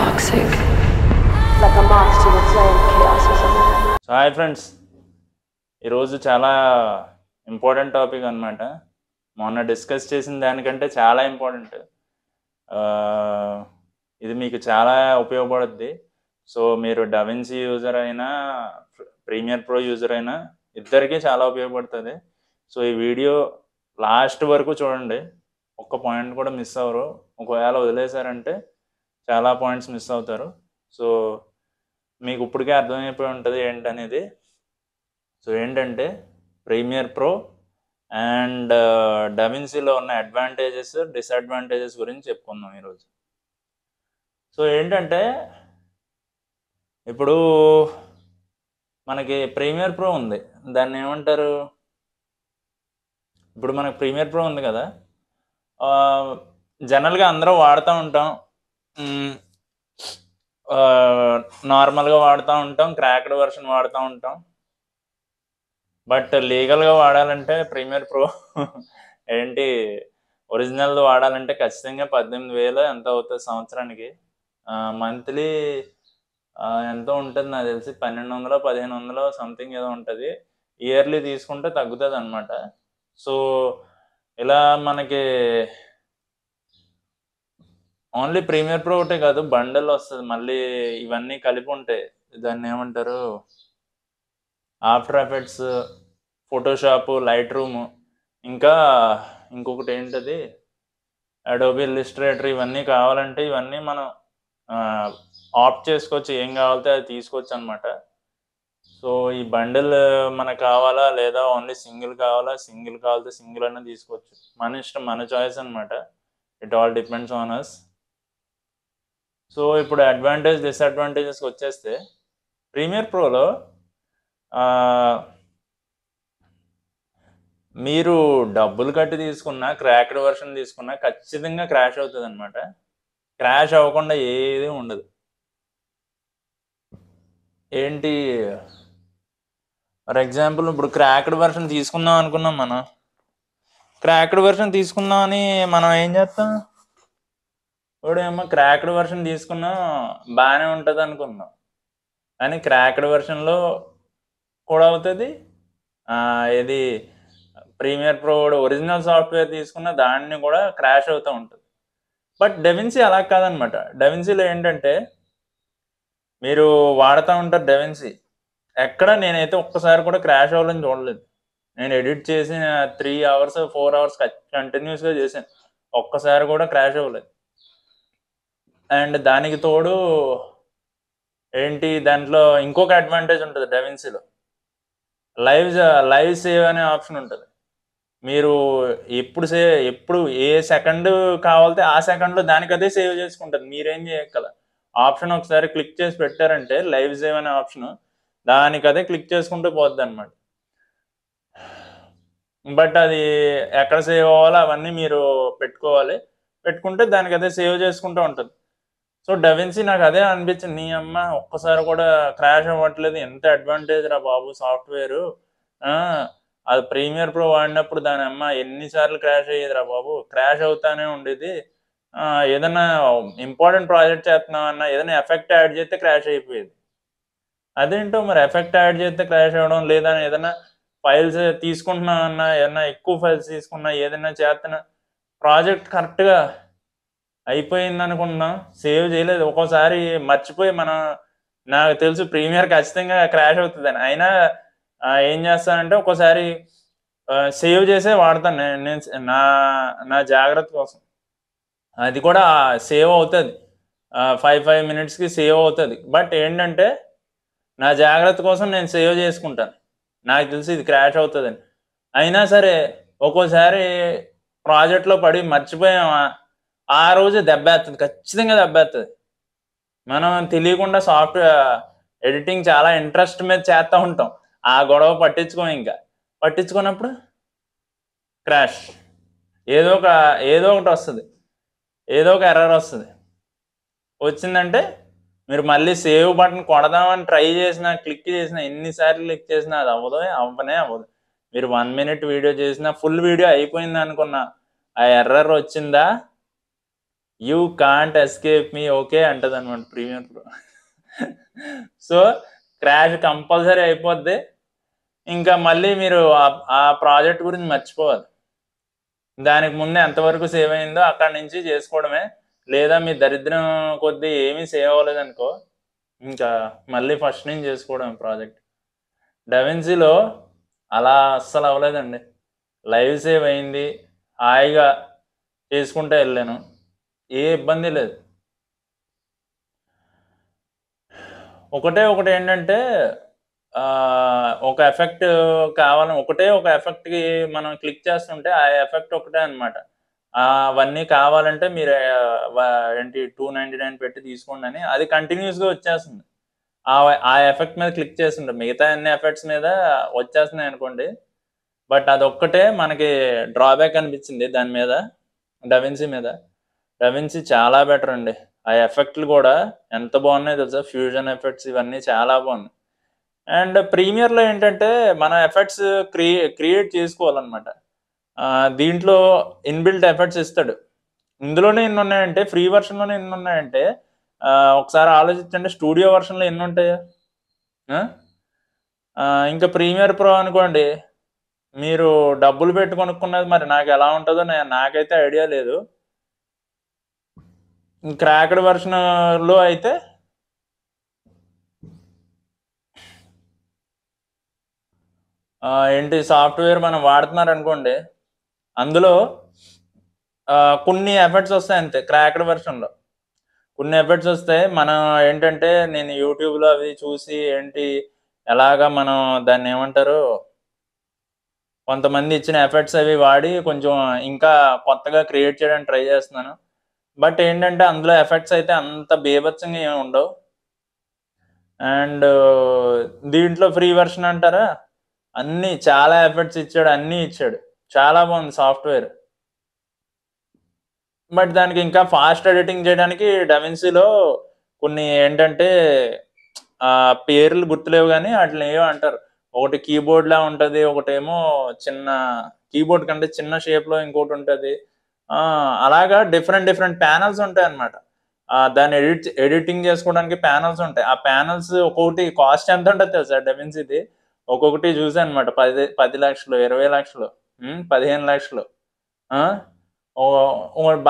toxic. Like a monster with flame chaos or something. So hi friends, ఈరోజు చాలా important topic అనమాట. మొన్న discuss చేసిన దానికంటే చాలా ఇంపార్టెంట్. ఇది మీకు చాలా ఉపయోగపడుద్ది. సో మీరు డవిన్సీ యూజర్ అయినా ప్రీమియర్ ప్రో యూజర్ అయినా ఇద్దరికీ చాలా ఉపయోగపడుతుంది. సో ఈ వీడియో లాస్ట్ వరకు చూడండి, ఒక్క పాయింట్ కూడా మిస్ అవ్వరు. ఒకవేళ వదిలేశారంటే చాలా పాయింట్స్ మిస్ అవుతారు. సో మీకు ఇప్పటికే అర్థమైపోయి ఉంటుంది ఏంటనేది. సో ఏంటంటే ప్రీమియర్ ప్రో అండ్ డవిన్సీలో ఉన్న అడ్వాంటేజెస్, డిసడ్వాంటేజెస్ గురించి చెప్పుకుందాం ఈరోజు. సో ఏంటంటే ఇప్పుడు మనకి ప్రీమియర్ ప్రో ఉంది, దాన్ని ఏమంటారు, ఇప్పుడు మనకు ప్రీమియర్ ప్రో ఉంది కదా, జనరల్గా అందరూ వాడుతూ ఉంటాం, నార్మల్గా వాడుతూ ఉంటాం, క్రాక్డ్ వెర్షన్ వాడుతూ ఉంటాం. బట్ లీగల్గా వాడాలంటే ప్రీమియర్ ప్రో ఏంటి ఒరిజినల్ వాడాలంటే ఖచ్చితంగా 18,000 ఎంత అవుతుంది సంవత్సరానికి. మంత్లీ ఎంతో ఉంటుంది నాకు తెలిసి 1,200 1,500 సంథింగ్ ఏదో ఉంటుంది. ఇయర్లీ తీసుకుంటే తగ్గుతుంది అనమాట. సో ఇలా మనకి ఓన్లీ ప్రీమియర్ ప్రో ఒకటే కాదు, బండల్ వస్తుంది మళ్ళీ, ఇవన్నీ కలిపి ఉంటాయి. దాన్ని ఏమంటారు, after effects, Photoshop, light room, ఇంకా ఇంకొకటి ఏంటది అడోబీ ఇల్లుస్ట్రేటర్. ఇవన్నీ కావాలంటే ఇవన్నీ మనం ఆప్ట్ చేసుకోవచ్చు, ఏం కావాలితే అది తీసుకోవచ్చు అనమాట. సో ఈ బండిల్ మనకు కావాలా లేదా ఓన్లీ సింగిల్ కావాలా, సింగిల్ కావాలితే సింగిల్ అన్న తీసుకోవచ్చు, మన ఇష్టం, మన చాయిస్ అనమాట. It all depends on us. So ఇప్పుడు అడ్వాంటేజ్, డిసడ్వాంటేజెస్కి వచ్చేస్తే, ప్రీమియర్ ప్రోలో మీరు డబ్బులు కట్టి తీసుకున్నా, క్రాక్డ్ వర్షన్ తీసుకున్నా ఖచ్చితంగా క్రాష్ అవుతుంది అనమాట. క్రాష్ అవ్వకుండా ఏది ఉండదు. ఏంటి ఫర్ ఎగ్జాంపుల్ ఇప్పుడు క్రాక్డ్ వర్షన్ తీసుకుందాం అనుకున్నాం, మనం క్రాక్డ్ వర్షన్ తీసుకుందామని మనం ఏం చేస్తాం, ఇప్పుడేమో క్రాక్డ్ వర్షన్ తీసుకున్నాం బాగానే ఉంటుంది అనుకున్నాం, కానీ క్రాక్డ్ వర్షన్లో కూడా అవుతుంది. ఇది ప్రీమియర్ ప్రో ఒరిజినల్ సాఫ్ట్వేర్ తీసుకున్న దాన్ని కూడా క్రాష్ అవుతూ ఉంటుంది. బట్ డవిన్సీ అలా కాదనమాట. డవిన్సీలో ఏంటంటే మీరు వాడుతూ ఉంటారు డవిన్సీ, ఎక్కడ నేనైతే ఒక్కసారి కూడా క్రాష్ అవ్వాలని చూడలేదు. నేను ఎడిట్ చేసిన 3 hours 4 hours కంటిన్యూస్గా చేశాను, ఒక్కసారి కూడా క్రాష్ అవ్వలేదు. అండ్ దానికి తోడు ఏంటి, దాంట్లో ఇంకొక అడ్వాంటేజ్ ఉంటుంది డవిన్సీలో, లైవ్ సేవ్ అనే ఆప్షన్ ఉంటుంది. మీరు ఎప్పుడు ఏ సెకండ్ కావాలితే ఆ సెకండ్లో దానికి అదే సేవ్ చేసుకుంటుంది, మీరేం చేయగల. ఆప్షన్ ఒకసారి క్లిక్ చేసి పెట్టారంటే లైవ్ సేవ్ అనే ఆప్షన్, దానికి అదే క్లిక్ చేసుకుంటూ పోద్ది అనమాట. బట్ అది ఎక్కడ సేవ్ అవ్వాలో అవన్నీ మీరు పెట్టుకుంటే దానికి అదే సేవ్ చేసుకుంటూ ఉంటుంది. సో డవిన్సీ నాకు అదే అనిపించింది, నీ అమ్మ ఒక్కసారి కూడా క్రాష్ అవ్వట్లేదు, ఎంత అడ్వాంటేజ్ రా బాబు సాఫ్ట్వేరు. అది ప్రీమియర్ ప్రో వాడినప్పుడు దాని అమ్మ ఎన్నిసార్లు క్రాష్ అయ్యేది రా బాబు, క్రాష్ అవుతానే ఉండేది. ఏదైనా ఇంపార్టెంట్ ప్రాజెక్ట్ చేస్తున్నామన్నా ఏదైనా ఎఫెక్ట్ యాడ్ చేస్తే క్రాష్ అయిపోయేది. అదేంటో మరి ఎఫెక్ట్ యాడ్ చేస్తే క్రాష్ అవ్వడం, లేదా ఏదైనా ఫైల్స్ తీసుకుంటున్నామన్నా, ఏదైనా ఎక్కువ ఫైల్స్ తీసుకున్నా, ఏదైనా చేస్తున్నా ప్రాజెక్ట్ కరెక్ట్గా అయిపోయింది అనుకుంటున్నాం, సేవ్ చేయలేదు, ఒక్కోసారి మర్చిపోయి నాకు తెలుసు ప్రీమియర్ ఖచ్చితంగా క్రాష్ అవుతుందని, అయినా ఏం చేస్తానంటే ఒక్కోసారి సేవ్ చేసే వాడతాను నేను నా జాగ్రత్త కోసం. అది కూడా సేవ్ అవుతుంది, 5 minutesకి సేవ్ అవుతుంది. బట్ ఏంటంటే నా జాగ్రత్త కోసం నేను సేవ్ చేసుకుంటాను, నాకు తెలిసి ఇది క్రాష్ అవుతుందని. అయినా సరే ఒక్కోసారి ప్రాజెక్ట్లో పడి మర్చిపోయామా, ఆ రోజు దెబ్బేస్తుంది, ఖచ్చితంగా దెబ్బేస్తుంది. మనం తెలియకుండా సాఫ్ట్వేర్ ఎడిటింగ్ చాలా ఇంట్రెస్ట్ మీద చేస్తూ ఉంటాం, ఆ గొడవ పట్టించుకున్నప్పుడు క్రాష్, ఏదో ఒకటి వస్తుంది, ఏదో ఒక ఎర్రర్ వస్తుంది. వచ్చిందంటే మీరు మళ్ళీ సేవ్ బటన్ కొడదామని ట్రై చేసినా, క్లిక్ చేసినా, ఎన్నిసార్లు క్లిక్ చేసినా అది అవ్వదు. మీరు 1 minute వీడియో చేసినా, ఫుల్ వీడియో అయిపోయింది అనుకున్నా, ఆ ఎర్రర్ వచ్చిందా you can't escape me okay అంటది అనమాట Premiere Pro. So crash compulsory అయిపోద్ది. ఇంకా మళ్ళీ మీరు ఆ ప్రాజెక్ట్ గురించి మర్చిపోవాలి. దానికి ముందు ఎంతవరకు సేవ్ అయిందో అక్కడి నుంచి చేసుకోవడమే. లేదా మీ దరిద్రం కొద్దీ ఏమీ సేవ్ అవ్వలేదనుకో, ఇంకా మళ్ళీ ఫస్ట్ నుంచి చేసుకోవడం ప్రాజెక్ట్. డవిన్సీలో అలా అస్సలు అవ్వలేదండి. లైవ్ సేవ్ అయింది, హాయిగా చేసుకుంటూ వెళ్ళాను, ఏ ఇబ్బంది లేదు. ఒకటి ఏంటంటే ఒక ఎఫెక్ట్ కావాలని ఒక ఎఫెక్ట్కి మనం క్లిక్ చేస్తుంటే ఆ ఎఫెక్ట్ ఒకటే అనమాట. అవన్నీ కావాలంటే మీరు ఏంటి 299 పెట్టి తీసుకోండి అని, అది కంటిన్యూస్గా వచ్చేస్తుంది. ఆ ఎఫెక్ట్ మీద క్లిక్ చేస్తుంటే మిగతా అన్ని ఎఫెక్ట్స్ మీద వచ్చేస్తున్నాయి అనుకోండి. బట్ అదొక్కటే మనకి డ్రాబ్యాక్ అనిపించింది దాని మీద, డవిన్సీ మీద. డవిన్సీ చాలా బెటర్ అండి. ఆ ఎఫెక్ట్లు కూడా ఎంత బాగున్నాయో తెలుసా, ఫ్యూజన్ ఎఫెక్ట్స్ ఇవన్నీ చాలా బాగున్నాయి. అండ్ ప్రీమియర్లో ఏంటంటే మన ఎఫెక్ట్స్ క్రియేట్ చేసుకోవాలన్నమాట. దీంట్లో ఇన్బిల్ట్ ఎఫెక్ట్స్ ఇస్తాడు. ఇందులోనే ఎన్ని ఉన్నాయంటే, ఫ్రీ వర్షన్లోనే ఎన్ని ఉన్నాయంటే ఒకసారి ఆలోచించండి, స్టూడియో వర్షన్లో ఎన్ని ఉంటాయో. ఇంకా ప్రీమియర్ ప్రో అనుకోండి, మీరు డబ్బులు పెట్టి కొనుక్కున్నది మరి నాకు ఎలా ఉంటుందో నాకైతే ఐడియా లేదు. క్రాక్డ్ వర్షన్లో అయితే ఏంటి సాఫ్ట్వేర్ మనం వాడుతున్నారు అనుకోండి, అందులో కొన్ని ఎఫెక్ట్స్ వస్తాయి అంతే. క్రాక్డ్ వర్షన్లో కొన్ని ఎఫెక్ట్స్ వస్తాయి. మనం ఏంటంటే నేను యూట్యూబ్లో అవి చూసి ఎలాగా మనం దాన్ని ఏమంటారు, కొంతమంది ఇచ్చిన ఎఫెక్ట్స్ అవి వాడి కొంచెం ఇంకా కొత్తగా క్రియేట్ చేయడానికి ట్రై చేస్తున్నాను. బట్ ఏంటంటే అందులో ఎఫెక్ట్స్ అయితే అంత బీభత్సంగా ఏమి ఉండవు. అండ్ దీంట్లో ఫ్రీ వర్షన్ అంటారా, అన్నీ చాలా ఎఫెక్ట్స్ ఇచ్చాడు, అన్నీ ఇచ్చాడు, చాలా బాగుంది సాఫ్ట్వేర్. బట్ దానికి ఇంకా ఫాస్ట్ ఎడిటింగ్ చేయడానికి డవిన్సీలో కొన్ని ఏంటంటే పేర్లు గుర్తులేవు కానీ వాటిని ఏవో అంటారు. ఒకటి కీబోర్డ్ లా ఉంటుంది, ఒకటేమో చిన్న కీబోర్డ్ కంటే చిన్న షేప్లో ఇంకోటి ఉంటుంది. అలాగా డిఫరెంట్ ప్యానల్స్ ఉంటాయి అన్నమాట. దాన్ని ఎడిటింగ్ చేసుకోవడానికి ప్యానల్స్ ఉంటాయి. ఆ ప్యానల్స్ ఒక్కొక్కటి కాస్ట్ ఎంత ఉంటుంది తెలుసా డవిన్సీది? ఒక్కొక్కటి చూసాను అనమాట, 10 లక్షలు, 20 లక్షలు, 15 లక్షలు.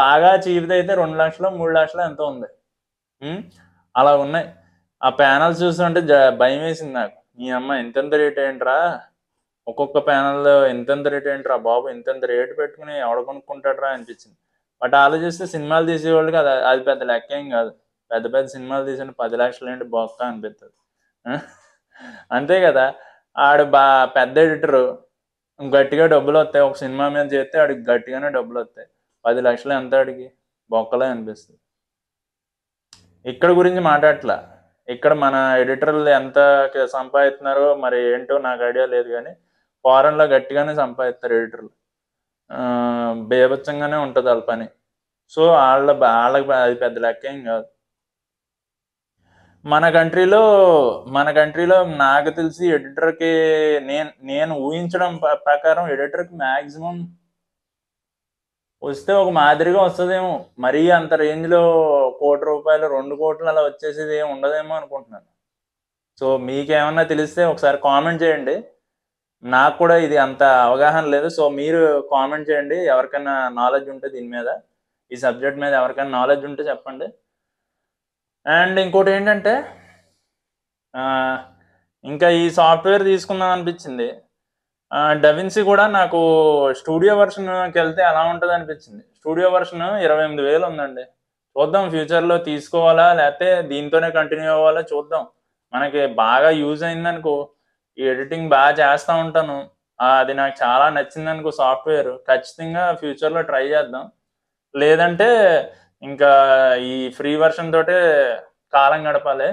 బాగా చీప్ది అయితే 2 లక్షలు, 3 లక్షలు ఎంతో ఉంది. అలా ఉన్నాయి. ఆ ప్యానల్స్ చూస్తుంటే భయం వేసింది నాకు. ఈ అమ్మ ఇంతెంత రేట్ ఏంట్రా, ఒక్కొక్క ప్యానల్ ఇంతెంత రేట్ ఏంట్రా బాబు, ఇంతెంత రేటు పెట్టుకుని ఎవడ కొనుక్కుంటాడ్రా అనిపించింది. బట్ ఆలోచిస్తే సినిమాలు తీసేవాళ్ళకి అది పెద్ద లెక్క ఏం కాదు. పెద్ద సినిమాలు తీసిన 10 లక్షలు ఏంటి బొక్క అనిపిస్తుంది. అంతే కదా. ఆడు పెద్ద ఎడిటరు, గట్టిగా డబ్బులు వస్తాయి. ఒక సినిమా మీద చేస్తే ఆడికి గట్టిగానే డబ్బులు వస్తాయి. 10 లక్షలు ఎంత ఆడికి, బొక్కలే అనిపిస్తుంది. ఇక్కడ గురించి మాట్లాడట్లా, ఇక్కడ మన ఎడిటర్లు ఎంత సంపాదిస్తున్నారో మరి ఏంటో నాకు ఐడియా లేదు కానీ ఫారెన్లో గట్టిగానే సంపాదిస్తారు ఎడిటర్లు. బేభత్సంగానే ఉంటుంది వాళ్ళ పని. సో వాళ్ళకి అది పెద్ద లెక్క ఏం కాదు. మన కంట్రీలో నాకు తెలిసి ఎడిటర్కి నేను ఊహించడం ప్రకారం ఎడిటర్కి మ్యాక్సిమం వస్తే ఒక మాదిరిగా వస్తుందేమో. మరీ అంత రేంజ్లో ₹1 కోటి 2 కోట్లు అలా వచ్చేసేది ఏమి ఉండదేమో అనుకుంటున్నాను. సో మీకేమన్నా తెలిస్తే ఒకసారి కామెంట్ చేయండి. నాకు కూడా ఇది అంత అవగాహన లేదు. సో మీరు కామెంట్ చేయండి, ఎవరికైనా నాలెడ్జ్ ఉంటే దీని మీద, ఈ సబ్జెక్ట్ మీద ఎవరికైనా నాలెడ్జ్ ఉంటే చెప్పండి. అండ్ ఇంకోటి ఏంటంటే ఇంకా ఈ సాఫ్ట్వేర్ తీసుకుందాం అనిపించింది. డవిన్సీ కూడా నాకు స్టూడియో వర్షన్కి వెళ్తే ఎలా ఉంటుంది అనిపించింది. స్టూడియో వర్షన్ 28,000 ఉందండి. చూద్దాం ఫ్యూచర్లో తీసుకోవాలా లేకపోతే దీంతోనే కంటిన్యూ అవ్వాలా చూద్దాం. మనకి బాగా యూజ్ అయిందనుకో, ఈ ఎడిటింగ్ బాగా చేస్తూ ఉంటాను, అది నాకు చాలా నచ్చిందనుకో సాఫ్ట్వేర్, ఖచ్చితంగా ఫ్యూచర్లో ట్రై చేద్దాం. లేదంటే ఇంకా ఈ ఫ్రీ వర్షన్ తోటే కాలం గడపాలి.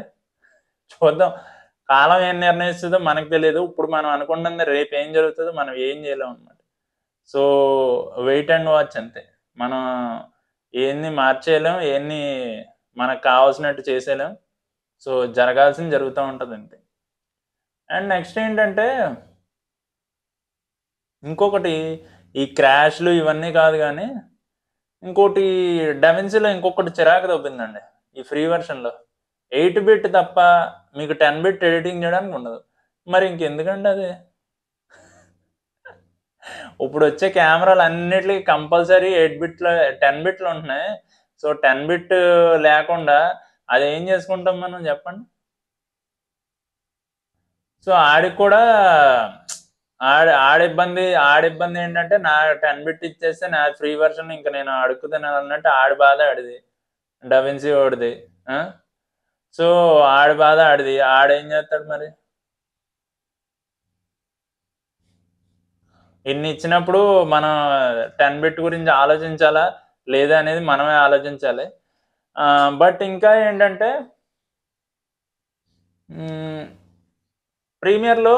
చూద్దాం, కాలం ఏం నిర్ణయిస్తుందో మనకు తెలియదు. ఇప్పుడు మనం అనుకుంటుంది రేపు ఏం జరుగుతుందో మనం ఏం చేయలేం అనమాట. సో వెయిట్ అండ్ వాచ్ అంతే. మనం ఏంది మార్చేయలేం, ఏంది మనకు కావాల్సినట్టు చేసేయలేం. సో జరగాల్సింది జరుగుతూ ఉంటుంది అంతే. అండ్ నెక్స్ట్ ఏంటంటే ఇంకొకటి, ఈ క్రాష్లు ఇవన్నీ కాదు కానీ ఇంకోటి డెవిన్సీలో ఇంకొకటి చిరాకు తప్పిందండి ఈ ఫ్రీ వెర్షన్లో. 8 బిట్ తప్ప మీకు 10 బిట్ ఎడిటింగ్ చేయడానికి ఉండదు. మరి ఇంకెందుకండి అది? ఇప్పుడు వచ్చే కెమెరాలు అన్నిటికీ కంపల్సరీ 8 బిట్లో 10 బిట్లు ఉంటున్నాయి. సో 10 బిట్ లేకుండా అది ఏం చేసుకుంటాం మనం చెప్పండి? సో ఆడికి కూడా ఆడిబ్బంది ఏంటంటే నా 10 బిట్ ఇచ్చేస్తే నా ఫ్రీ వెర్షన్ ఇంకా నేను అడుక్కుతున్నాను అన్నట్టు ఆడి బాధ ఆడిది, డవిన్సీ వాడిది. సో ఆడి బాధ ఆడిది, ఆడేం చేస్తాడు మరి? ఇన్ని ఇచ్చినప్పుడు మనం 10 బిట్ గురించి ఆలోచించాలా లేదా అనేది మనమే ఆలోచించాలి. బట్ ఇంకా ఏంటంటే ప్రీమియర్లో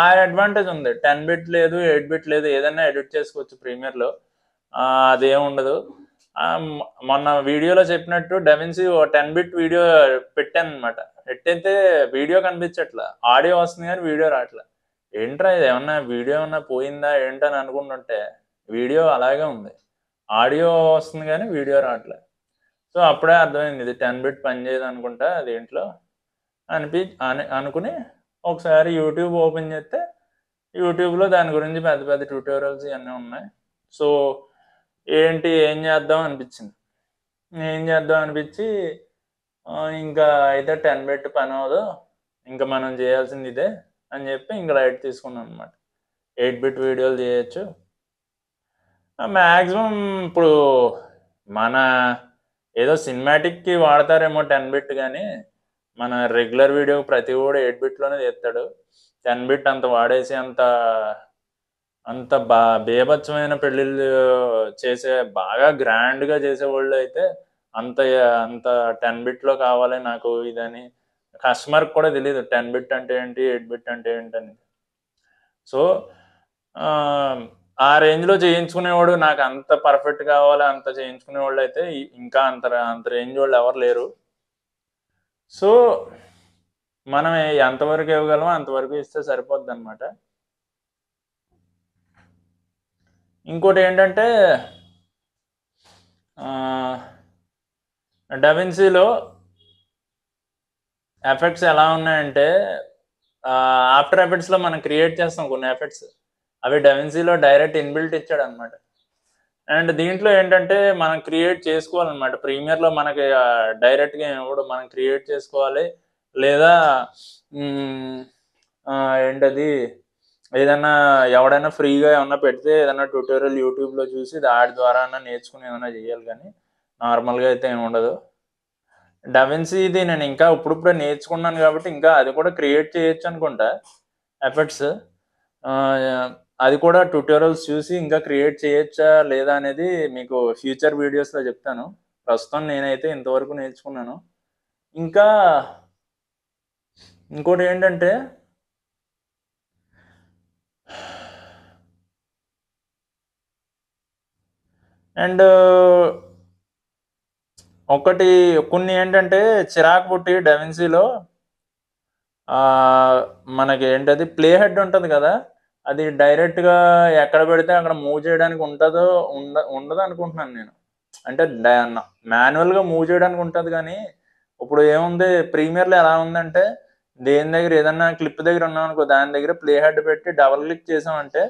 ఆ అడ్వాంటేజ్ ఉంది. 10 బిట్ లేదు, 8 బిట్ లేదు, ఏదైనా ఎడిట్ చేసుకోవచ్చు ప్రీమియర్లో. అదేం ఉండదు. మొన్న వీడియోలో చెప్పినట్టు డెవిన్సీ 10 బిట్ వీడియో పెట్టాను అనమాట. పెట్టయితే వీడియో కనిపించట్లా, ఆడియో వస్తుంది కానీ వీడియో రావట్లా. ఏంట్రా ఇది, ఏమన్నా వీడియో ఏమన్నా పోయిందా ఏంటని అనుకుంటుంటే వీడియో అలాగే ఉంది, ఆడియో వస్తుంది కానీ వీడియో రావట్లే. సో అప్పుడే అర్థమైంది ఇది 10 బిట్ పనిచేయదు అనుకుంటా దీంట్లో అనుకుని ఒకసారి యూట్యూబ్ ఓపెన్ చేస్తే యూట్యూబ్లో దాని గురించి పెద్ద పెద్ద ట్యూటోరియల్స్ ఇవన్నీ ఉన్నాయి. సో ఏం చేద్దాం అనిపించింది. ఇంకా అయితే 10 బిట్ పని అవ్వదు, ఇంకా మనం చేయాల్సింది ఇదే అని చెప్పి ఇంకా లైట్ తీసుకున్నాను అనమాట. 8 బిట్ వీడియోలు చేయొచ్చు మ్యాక్సిమం. ఇప్పుడు మన ఏదో సినిమాటిక్కి వాడతారేమో 10 బిట్, కానీ మన రెగ్యులర్ వీడియో ప్రతి కూడా 8 బిట్లోనే చేస్తాడు. 10 బిట్ అంత వాడేసి అంత బేభత్సమైన పెళ్ళిళ్ళు చేసే, బాగా గ్రాండ్గా చేసేవాళ్ళు అయితే అంత 10 బిట్లో కావాలి నాకు ఇదని కస్టమర్కి కూడా తెలియదు 10 బిట్ అంటే ఏంటి, 8 బిట్ అంటే ఏంటని. సో ఆ రేంజ్లో చేయించుకునేవాడు, నాకు అంత పర్ఫెక్ట్ కావాలి అంత చేయించుకునేవాళ్ళు అయితే ఇంకా అంత రేంజ్ వాళ్ళు ఎవరు లేరు. సో మనం ఎంతవరకు ఇవ్వగలమో అంతవరకు ఇస్తే సరిపోద్ది అనమాట. ఇంకోటి ఏంటంటే డవిన్సీలో ఎఫెక్ట్స్ ఎలా ఉన్నాయంటే, ఆఫ్టర్ ఎఫెక్ట్స్లో మనం క్రియేట్ చేస్తాం కొన్ని ఎఫెక్ట్స్, అవి డవిన్సీలో డైరెక్ట్ ఇన్బిల్ట్ ఇచ్చాడు అనమాట. అండ్ దీంట్లో ఏంటంటే మనం క్రియేట్ చేసుకోవాలన్నమాట. ప్రీమియర్లో మనకి డైరెక్ట్గా ఇవ్వడు, మనం క్రియేట్ చేసుకోవాలి. లేదా ఏంటది, ఏదైనా ఎవడైనా ఫ్రీగా ఏమన్నా పెడితే ఏదైనా ట్యూటోరియల్ యూట్యూబ్లో చూసి దాడి ద్వారా నేర్చుకుని ఏమైనా చేయాలి, కానీ నార్మల్గా అయితే ఏమి ఉండదు. డవిన్సీది నేను ఇంకా ఇప్పుడిప్పుడే నేర్చుకున్నాను కాబట్టి ఇంకా అది కూడా క్రియేట్ చేయొచ్చు అనుకుంటా ఎఫెక్ట్స్. అది కూడా ట్యూటోరియల్స్ చూసి ఇంకా క్రియేట్ చేయొచ్చా లేదా అనేది మీకు ఫ్యూచర్ వీడియోస్లో చెప్తాను. ప్రస్తుతం నేనైతే ఇంతవరకు నేర్చుకున్నాను. ఇంకా ఇంకోటి ఏంటంటే అండ్ కొన్ని ఏంటంటే చిరాకు పుట్టి డవిన్సీలో మనకి ఏంటది ప్లే హెడ్ ఉంటుంది కదా, అది డైరెక్ట్గా ఎక్కడ పెడితే అక్కడ మూవ్ చేయడానికి ఉండదు అనుకుంటున్నాను నేను. అంటే మాన్యువల్గా మూవ్ చేయడానికి ఉంటుంది, కానీ ఇప్పుడు ఏముంది ప్రీమియర్లో ఎలా ఉందంటే దేని దగ్గర ఏదన్నా క్లిప్ దగ్గర ఉన్నాం అనుకో, దాని దగ్గర ప్లే హెడ్ పెట్టి డబల్ క్లిక్ చేసామంటే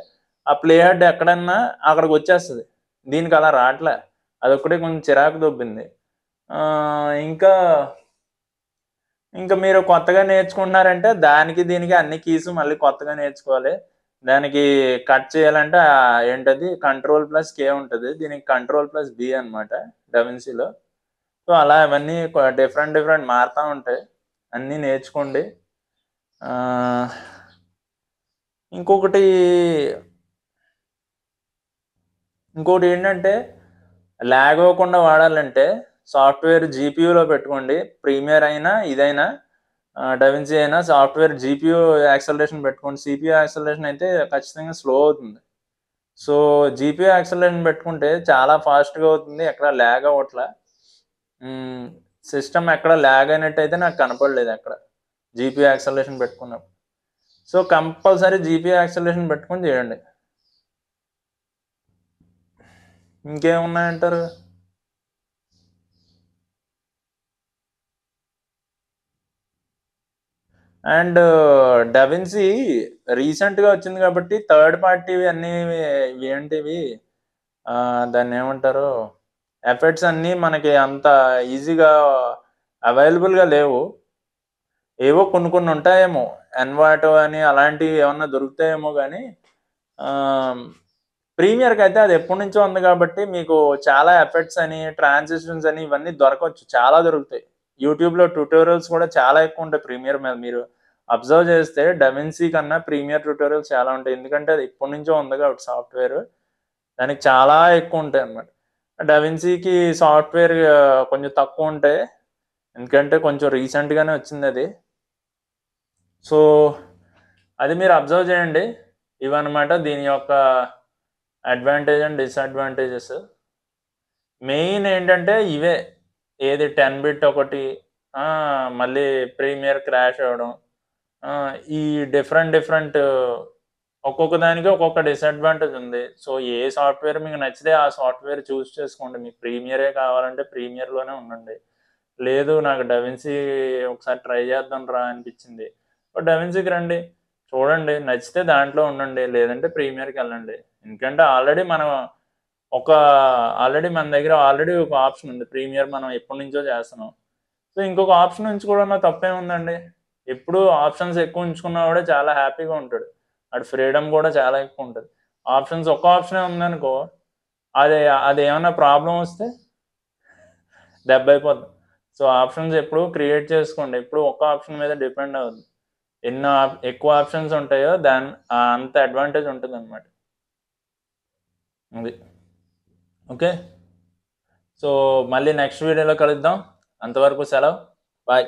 ఆ ప్లే హెడ్ ఎక్కడన్నా అక్కడికి వచ్చేస్తుంది. దీనికి అలా రావట్లే, అదొక్కటే కొంచెం చిరాకు దొబ్బింది. ఇంకా మీరు కొత్తగా నేర్చుకుంటున్నారంటే దానికి దీనికి అన్ని కీస్ మళ్ళీ కొత్తగా నేర్చుకోవాలి. దానికి కట్ చేయాలంటే ఏంటది Ctrl+K ఉంటుంది, దీనికి Ctrl+B అనమాట డవిన్సీలో. సో అలా అవన్నీ డిఫరెంట్ మారుతూ ఉంటాయి, అన్నీ నేర్చుకోండి. ఇంకొకటి ఏంటంటే ల్యాగ్ అవ్వకుండా వాడాలంటే సాఫ్ట్వేర్ జీపీయూలో పెట్టుకోండి. ప్రీమియర్ అయినా ఇదైనా డవిన్సీ అయినా సాఫ్ట్వేర్ జీపీయూ యాక్సలరేషన్ పెట్టుకోండి. సిపియూ యాక్సలరేషన్ అయితే ఖచ్చితంగా స్లో అవుతుంది. సో జీపీయూ యాక్సలరేషన్ పెట్టుకుంటే చాలా ఫాస్ట్గా అవుతుంది, ఎక్కడ ల్యాగ్ అవ్వట్లా. సిస్టమ్ ఎక్కడ ల్యాగ్ అయినట్టు అయితే నాకు కనపడలేదు ఎక్కడ జీపీయూ యాక్సలరేషన్ పెట్టుకున్నప్పుడు. సో కంపల్సరీ జీపీయూ యాక్సలరేషన్ పెట్టుకొని చేయండి. ఇంకేమున్నాయంటారు? అండ్ డవిన్సీ రీసెంట్గా వచ్చింది కాబట్టి థర్డ్ పార్టీవి అన్నీ ఇవి ఏంటివి దాన్ని ఏమంటారు ఎఫెక్ట్స్ అన్నీ మనకి అంత ఈజీగా అవైలబుల్గా లేవు. ఏవో కొన్ని కొన్ని ఉంటాయేమో ఎన్వాటో అని అలాంటివి ఏమన్నా దొరుకుతాయేమో కానీ ప్రీమియర్కి అయితే అది ఎప్పటి నుంచో ఉంది కాబట్టి మీకు చాలా ఎఫెక్ట్స్ అని ట్రాన్సిషన్స్ అని ఇవన్నీ దొరకవచ్చు, చాలా దొరుకుతాయి. యూట్యూబ్లో ట్యూటోరియల్స్ కూడా చాలా ఎక్కువ ఉంటాయి ప్రీమియర్ మీద. మీరు అబ్జర్వ్ చేస్తే డవిన్సీ కన్నా ప్రీమియర్ ట్యూటోరియల్స్ చాలా ఉంటాయి, ఎందుకంటే అది ఇప్పటి నుంచో ఉంది కాబట్టి సాఫ్ట్వేర్ దానికి చాలా ఎక్కువ ఉంటాయి అన్నమాట. డవిన్సీకి సాఫ్ట్వేర్ కొంచెం తక్కువ ఉంటాయి, ఎందుకంటే కొంచెం రీసెంట్గానే వచ్చింది అది. సో అది మీరు అబ్జర్వ్ చేయండి. ఇవన్నమాట దీని యొక్క అడ్వాంటేజ్ అండ్ డిసడ్వాంటేజెస్. మెయిన్ ఏంటంటే ఇవే, ఏది 10 బిట్ ఒకటి, మళ్ళీ ప్రీమియర్ క్రాష్ అవ్వడం, ఈ డిఫరెంట్ ఒక్కొక్క దానికి ఒక్కొక్క డిసడ్వాంటేజ్ ఉంది. సో ఏ సాఫ్ట్వేర్ మీకు నచ్చితే ఆ సాఫ్ట్వేర్ చూస్ చేసుకోండి. మీకు ప్రీమియరే కావాలంటే ప్రీమియర్లోనే ఉండండి. లేదు నాకు డవిన్సీ ఒకసారి ట్రై చేద్దాం రా అనిపించింది, డవిన్సీకి రండి, చూడండి, నచ్చితే దాంట్లో ఉండండి, లేదంటే ప్రీమియర్కి వెళ్ళండి. ఎందుకంటే ఆల్రెడీ మన దగ్గర ఆల్రెడీ ఒక ఆప్షన్ ఉంది, ప్రీమియర్ మనం ఎప్పటి నుంచో చేస్తున్నాం. సో ఇంకొక ఆప్షన్ ఉంచుకోవడంలో తప్పేముందండి. ఎప్పుడు ఆప్షన్స్ ఎక్కువ ఉంచుకున్నా కూడా చాలా హ్యాపీగా ఉంటాడు, అటు ఫ్రీడమ్ కూడా చాలా ఎక్కువ ఉంటుంది. ఆప్షన్స్ ఒక్క ఆప్షనే ఉందనుకో, అది ఏమైనా ప్రాబ్లం వస్తే దెబ్బ అయిపోద్ది. సో ఆప్షన్స్ ఎప్పుడు క్రియేట్ చేసుకోండి, ఎప్పుడు ఒక్క ఆప్షన్ మీద డిపెండ్ అవ్వద్దు. ఎక్కువ ఆప్షన్స్ ఉంటాయో అంత అడ్వాంటేజ్ ఉంటుంది అనమాట. అది ఓకే. సో మళ్ళీ నెక్స్ట్ వీడియోలో కలుద్దాం, అంతవరకు సెలవు, బాయ్.